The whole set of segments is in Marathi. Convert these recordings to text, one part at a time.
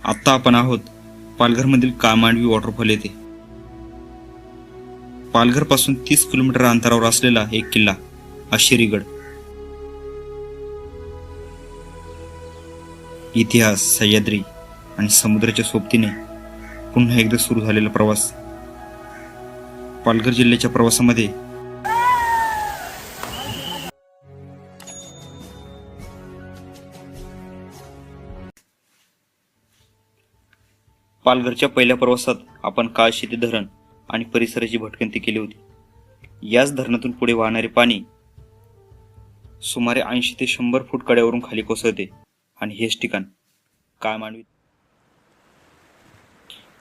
आता आपण आहोत पालघरमधील कामांडवी वॉटरफॉल येथे. पालघर पासून 30 किलोमीटर अंतरावर असलेला एक किल्ला आशेरीगड. इतिहास, सह्याद्री आणि समुद्राच्या सोबतीने पुन्हा एकदा सुरू झालेला प्रवास. पालघर जिल्ह्याच्या प्रवासामध्ये पालघरच्या पहिल्या प्रवासात आपण काळशेती धरण आणि परिसराची भटकंती केली होती. याच धरणातून पुढे वाहणारे पाणी सुमारे 80 ते 100 फूट कड्यावरून खाली कोसळते आणि हेच ठिकाण कामांडवी.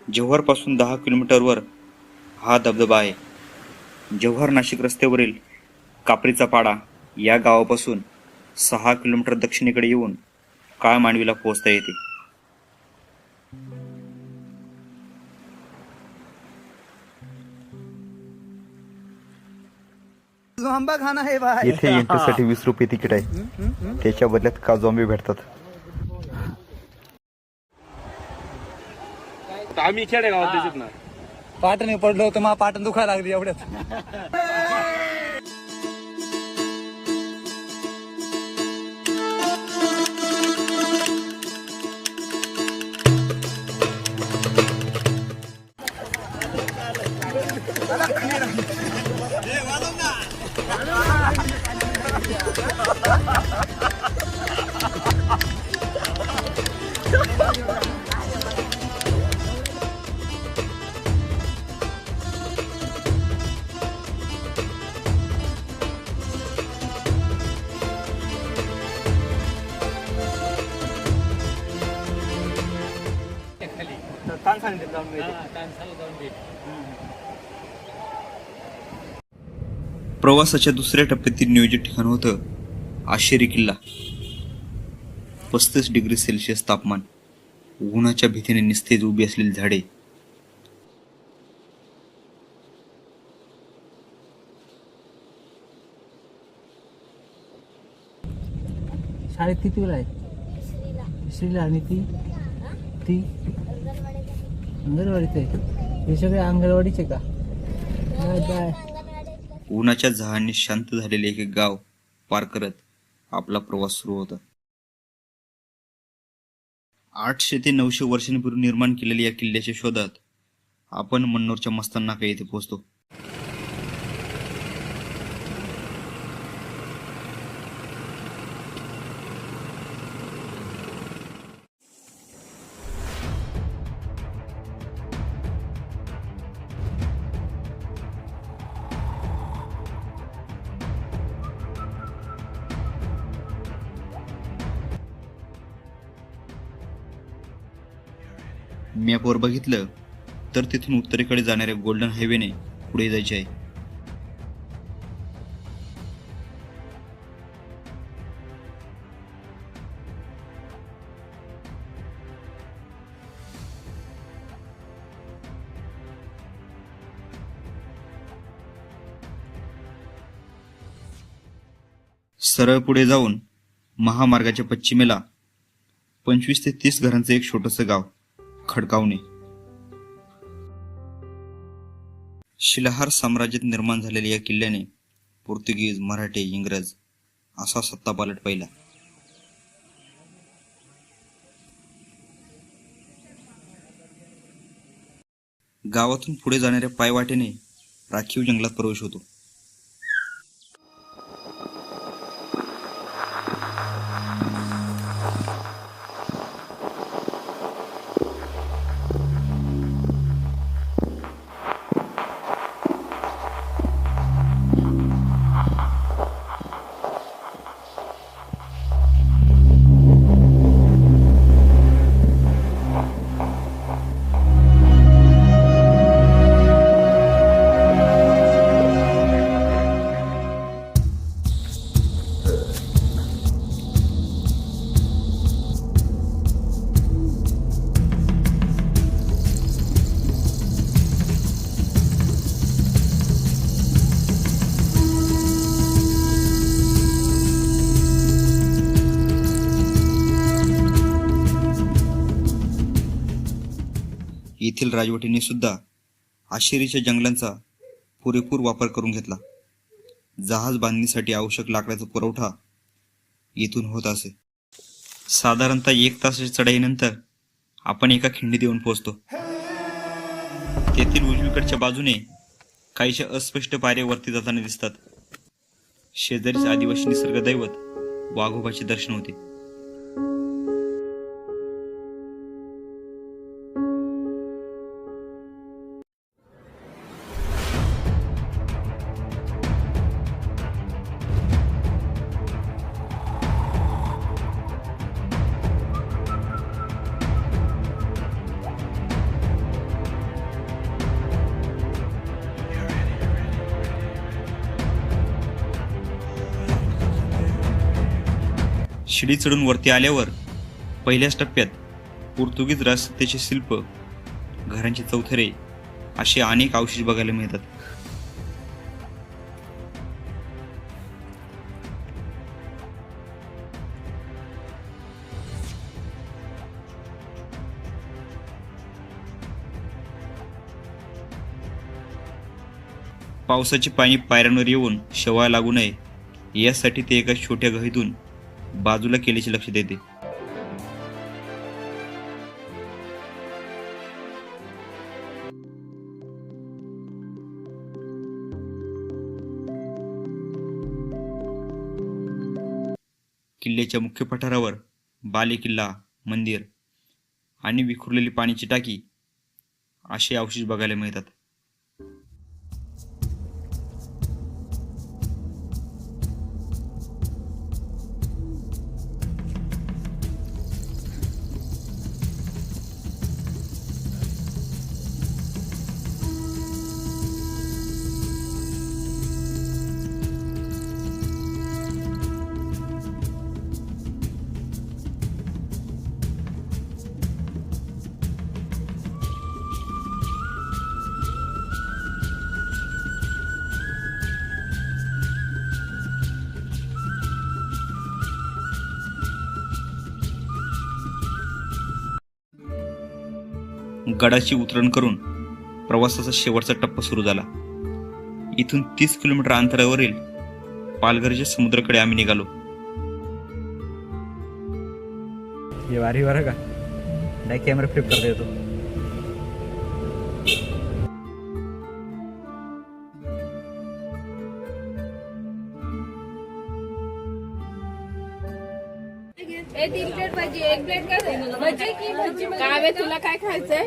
जव्हार पासून 10 किलोमीटरवर हा धबधबा आहे. जव्हार नाशिक रस्त्यावरील कापरीचा पाडा या गावापासून 6 किलोमीटर दक्षिणेकडे येऊन काळमांडवीला पोहोचता येते. आंबा खाना है भाई. इथे एंट्रीसाठी 20 रुपये तिकीट आहे. त्याच्या बदल्यात काजू आंबे भेटतात. आम्ही खेडेगावात दिसत ना पाटणे पडलो होतो, मला पाटण दुखायला लागली एवढ्यात. प्रवासाच्या दुसऱ्या टप्प्यातील नियोजित ठिकाण होतं आशेरी किल्ला. 35 डिग्री सेल्सिअस तापमान, उन्हाच्या भीतीने निस्तेज उभी असलेली झाडे, शाळेत किती वेळ आहे? श्रीला. आणि ती ती अंगणवाडीत आहे. हे सगळे अंगणवाडीचे का? बाय. उन्हाच्या झळांनी शांत झालेले एक गाव पार करत आपला प्रवास सुरू होता. 800 ते 900 वर्षांपूर्वी निर्माण केलेल्या या किल्ल्याच्या शोधात आपण मन्नोरच्या मस्तान नाका येथे पोहोचतो. मॅपवर बघितलं तर तिथून उत्तरेकडे जाणाऱ्या गोल्डन हायवेने पुढे जायचे आहे. सरळ पुढे जाऊन महामार्गाच्या पश्चिमेला 25 ते 30 घरांचं एक छोटंसं गाव खडकावणे. शिलाहार साम्राज्यात निर्माण झालेल्या या किल्ल्याने पोर्तुगीज, मराठे, इंग्रज असा सत्तापालट पाहिला. गावातून पुढे जाणाऱ्या पायवाटेने राखीव जंगलात प्रवेश होतो. येथील राजवटीने सुद्धा आशिरीच्या जंगलांचा पुरेपूर वापर करून घेतला. जहाज बांधणीसाठी आवश्यक लाकडाचा पुरवठा येथून होत असे. साधारणतः 1 तासाच्या चढाईनंतर आपण एका खिंडीत येऊन पोहोचतो. तेथील उजवीकडच्या बाजूने काहीशा अस्पष्ट पायऱ्या वरती जाताना दिसतात. शेजारीच आदिवासी निसर्ग दैवत वाघोबाचे दर्शन होते. शिडी चढून वरती आल्यावर पहिल्याच टप्प्यात पोर्तुगीज राजसत्तेचे शिल्प, घरांचे चौथरे असे अनेक अवशेष बघायला मिळतात. पावसाचे पाणी पायऱ्यांवर येऊन शेवाळ लागू नये यासाठी ते एका छोट्या गहीतून बाजूला केल्याचे लक्षात येते. किल्ल्याच्या मुख्य पठारावर बाले किल्ला, मंदिर आणि विखुरलेली पाण्याची टाकी असे अवशेष बघायला मिळतात. गडाची उतरण करून प्रवासाचा शेवटचा टप्पा सुरू झाला. इथून 30 किलोमीटर अंतरावरील पालघरच्या समुद्राकडे आम्ही निघालो. हे वारी बरं का, नाही कॅमेरा फ्लिप करता येतो. एक 3 प्लेट भाजी, 1 प्लेट काय भजी की भजी? काय तुला काय खायचंय?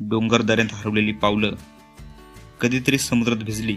डोंगर दऱ्यात हरवलेली पावलं कधीतरी समुद्रात भिजली